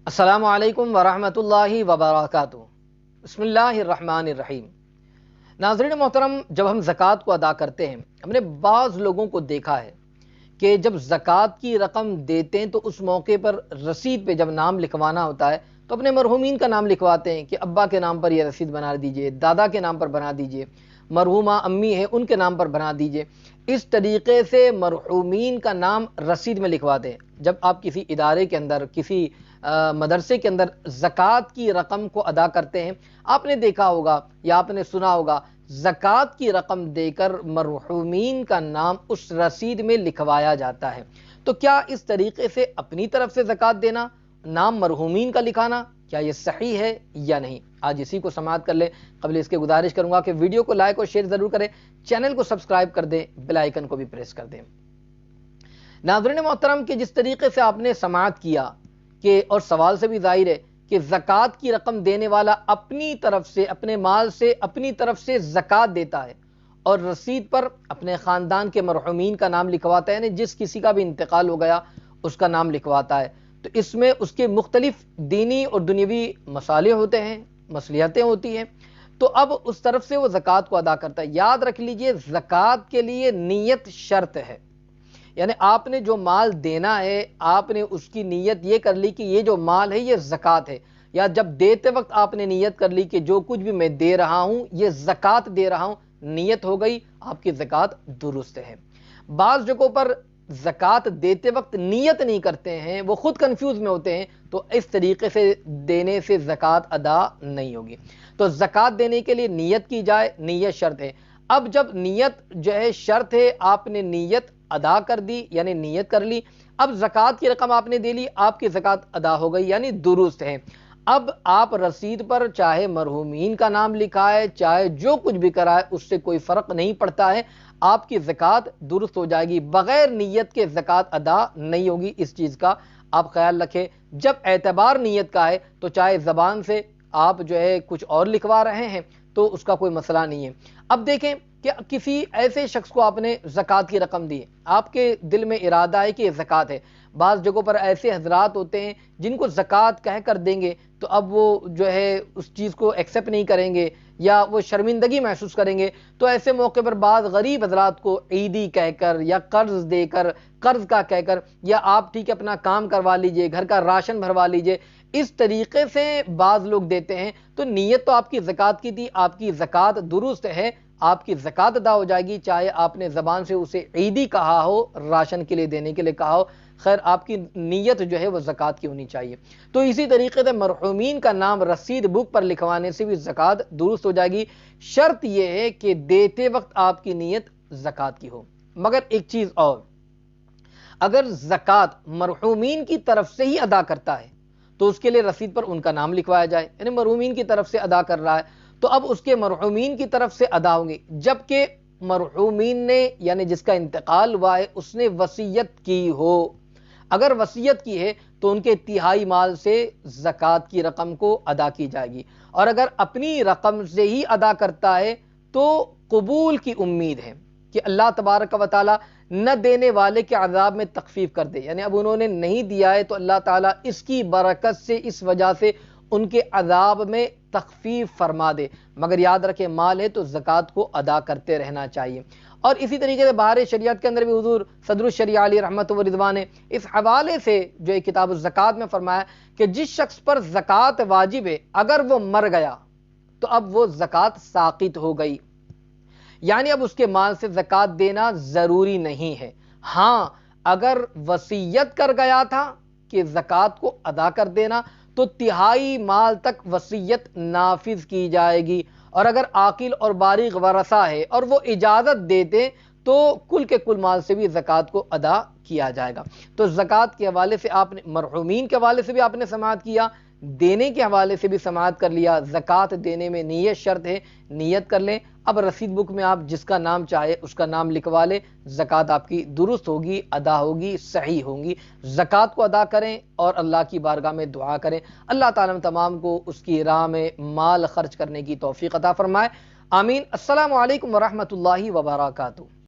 السلام علیکم ورحمۃ اللہ وبرکاتہ۔ بسم اللہ الرحمن الرحیم۔ ناظرین محترم، جب ہم زکوٰۃ کو ادا کرتے ہیں، ہم نے بعض لوگوں کو دیکھا ہے کہ جب زکوٰۃ کی رقم دیتے ہیں تو اس موقع پر رسید پہ جب نام لکھوانا ہوتا ہے تو اپنے مرحومین کا نام لکھواتے ہیں کہ ابا کے نام پر یہ رسید بنا دیجئے، دادا کے نام پر بنا دیجئے، مرحومہ امی ہے ان کے نام پر بنا دیجئے۔ اس طریقے سے مرحومین کا نام رسید میں لکھواتے ہیں۔ جب آپ کسی ادارے کے اندر، کسی مدرسے کے اندر زکوٰۃ کی رقم کو ادا کرتے ہیں، آپ نے دیکھا ہوگا یا آپ نے سنا ہوگا، زکوٰۃ کی رقم دے کر مرحومین کا نام اس رسید میں لکھوایا جاتا ہے۔ تو کیا اس طریقے سے اپنی طرف سے زکوٰۃ دینا، نام مرحومین کا لکھانا، کیا یہ صحیح ہے یا نہیں؟ آج اسی کو سماعت کر لیں۔ قبل اس کے گزارش کروں گا کہ ویڈیو کو لائک اور شیئر ضرور کریں، چینل کو سبسکرائب کر دیں، بیل آئیکن کو بھی پریس کر دیں۔ ناظرین محترم، کہ جس طریقے سے آپ نے سماعت کیا کہ اور سوال سے بھی ظاہر ہے کہ زکوٰۃ کی رقم دینے والا اپنی طرف سے، اپنے مال سے اپنی طرف سے زکوٰۃ دیتا ہے اور رسید پر اپنے خاندان کے مرحومین کا نام لکھواتا ہے، یعنی جس کسی کا بھی انتقال ہو گیا اس کا نام لکھواتا ہے، تو اس میں اس کے مختلف دینی اور دنیوی مصالح ہوتے ہیں، مصلحتیں ہوتی ہیں، تو اب اس طرف سے وہ زکوٰۃ کو ادا کرتا ہے۔ یاد رکھ لیجئے، زکوٰۃ کے لیے نیت شرط ہے، یعنی آپ نے جو مال دینا ہے، آپ نے اس کی نیت یہ کر لی کہ یہ جو مال ہے یہ زکوٰۃ ہے، یا جب دیتے وقت آپ نے نیت کر لی کہ جو کچھ بھی میں دے رہا ہوں یہ زکوٰۃ دے رہا ہوں، نیت ہو گئی، آپ کی زکوٰۃ درست ہے۔ بعض جگہوں پر زکوٰۃ دیتے وقت نیت نہیں کرتے ہیں، وہ خود کنفیوز میں ہوتے ہیں، تو اس طریقے سے دینے سے زکوٰۃ ادا نہیں ہوگی۔ تو زکوٰۃ دینے کے لیے نیت کی جائے، نیت شرط ہے۔ اب جب نیت جو ہے شرط ہے، آپ نے نیت ادا کر دی، یعنی نیت کر لی، اب زکوٰۃ کی رقم آپ نے دے لی، آپ کی زکوٰۃ ادا ہو گئی، یعنی درست ہے۔ اب آپ رسید پر چاہے مرحومین کا نام لکھا ہے، چاہے جو کچھ بھی کرا ہے، اس سے کوئی فرق نہیں پڑتا ہے، آپ کی زکوٰۃ درست ہو جائے گی، بغیر نیت کے زکوٰۃ ادا نہیں ہوگی۔ اس چیز کا آپ خیال رکھیں۔ جب اعتبار نیت کا ہے تو چاہے زبان سے آپ جو ہے کچھ اور لکھوا رہے ہیں تو اس کا کوئی مسئلہ نہیں ہے۔ اب دیکھیں کہ کسی ایسے شخص کو آپ نے زکوٰۃ کی رقم دی ہے، آپ کے دل میں ارادہ ہے کہ یہ زکوٰۃ ہے۔ بعض جگہوں پر ایسے حضرات ہوتے ہیں جن کو زکوٰۃ کہہ کر دیں گے تو اب وہ جو ہے اس چیز کو ایکسیپٹ نہیں کریں گے یا وہ شرمندگی محسوس کریں گے، تو ایسے موقع پر بعض غریب حضرات کو عیدی کہہ کر یا قرض دے کر، قرض کا کہہ کر، یا آپ ٹھیک ہے اپنا کام کروا لیجئے، گھر کا راشن بھروا لیجئے، اس طریقے سے بعض لوگ دیتے ہیں۔ تو نیت تو آپ کی زکوٰۃ کی تھی، آپ کی زکوٰۃ درست ہے، آپ کی زکوٰۃ ادا ہو جائے گی، چاہے آپ نے زبان سے اسے عیدی کہا ہو، راشن کے لیے دینے کے لیے کہا ہو، خیر آپ کی نیت جو ہے وہ زکوٰۃ کی ہونی چاہیے۔ تو اسی طریقے سے مرحومین کا نام رسید بک پر لکھوانے سے بھی زکوٰۃ درست ہو جائے گی۔ شرط یہ ہے کہ دیتے وقت آپ کی نیت زکوٰۃ کی ہو۔ مگر ایک چیز اور، اگر زکوٰۃ مرحومین کی طرف سے ہی ادا کرتا ہے تو اس کے لیے رسید پر ان کا نام لکھوایا جائے، یعنی مرحومین کی طرف سے ادا کر رہا ہے تو اب اس کے مرحومین کی طرف سے ادا ہوں گے، جبکہ مرحومین نے، یعنی جس کا انتقال ہوا ہے، اس نے وصیت کی ہو۔ اگر وصیت کی ہے تو ان کے تہائی مال سے زکوٰۃ کی رقم کو ادا کی جائے گی، اور اگر اپنی رقم سے ہی ادا کرتا ہے تو قبول کی امید ہے کہ اللہ تبارک و تعالی نہ دینے والے کے عذاب میں تخفیف کر دے، یعنی اب انہوں نے نہیں دیا ہے تو اللہ تعالیٰ اس کی برکت سے، اس وجہ سے ان کے عذاب میں تخفیف فرما دے۔ مگر یاد رکھیں، مال ہے تو زکوٰۃ کو ادا کرتے رہنا چاہیے۔ اور اسی طریقے سے بہار شریعت کے اندر بھی حضور صدر الشریعہ علیہ رحمت و رضوان نے اس حوالے سے جو کتاب الزکوٰۃ میں فرمایا کہ جس شخص پر زکوٰۃ واجب ہے اگر وہ مر گیا تو اب وہ زکوٰۃ ساقط ہو گئی، یعنی اب اس کے مال سے زکوٰۃ دینا ضروری نہیں ہے۔ ہاں، اگر وصیت کر گیا تھا کہ زکوٰۃ کو ادا کر دینا تو تہائی مال تک وصیت نافذ کی جائے گی، اور اگر عاقل اور بالغ ورثہ ہے اور وہ اجازت دیتے تو کل کے کل مال سے بھی زکوٰۃ کو ادا کیا جائے گا۔ تو زکوٰۃ کے حوالے سے آپ نے، مرحومین کے حوالے سے بھی آپ نے سماعت کیا، دینے کے حوالے سے بھی سماعت کر لیا۔ زکوٰۃ دینے میں نیت شرط ہے، نیت کر لیں۔ اب رسید بک میں آپ جس کا نام چاہے اس کا نام لکھوا لیں، زکوٰۃ آپ کی درست ہوگی، ادا ہوگی، صحیح ہوگی۔ زکوٰۃ کو ادا کریں اور اللہ کی بارگاہ میں دعا کریں، اللہ تعالیٰ تمام کو اس کی راہ میں مال خرچ کرنے کی توفیق عطا فرمائے، آمین۔ السلام علیکم ورحمۃ اللہ وبرکاتہ۔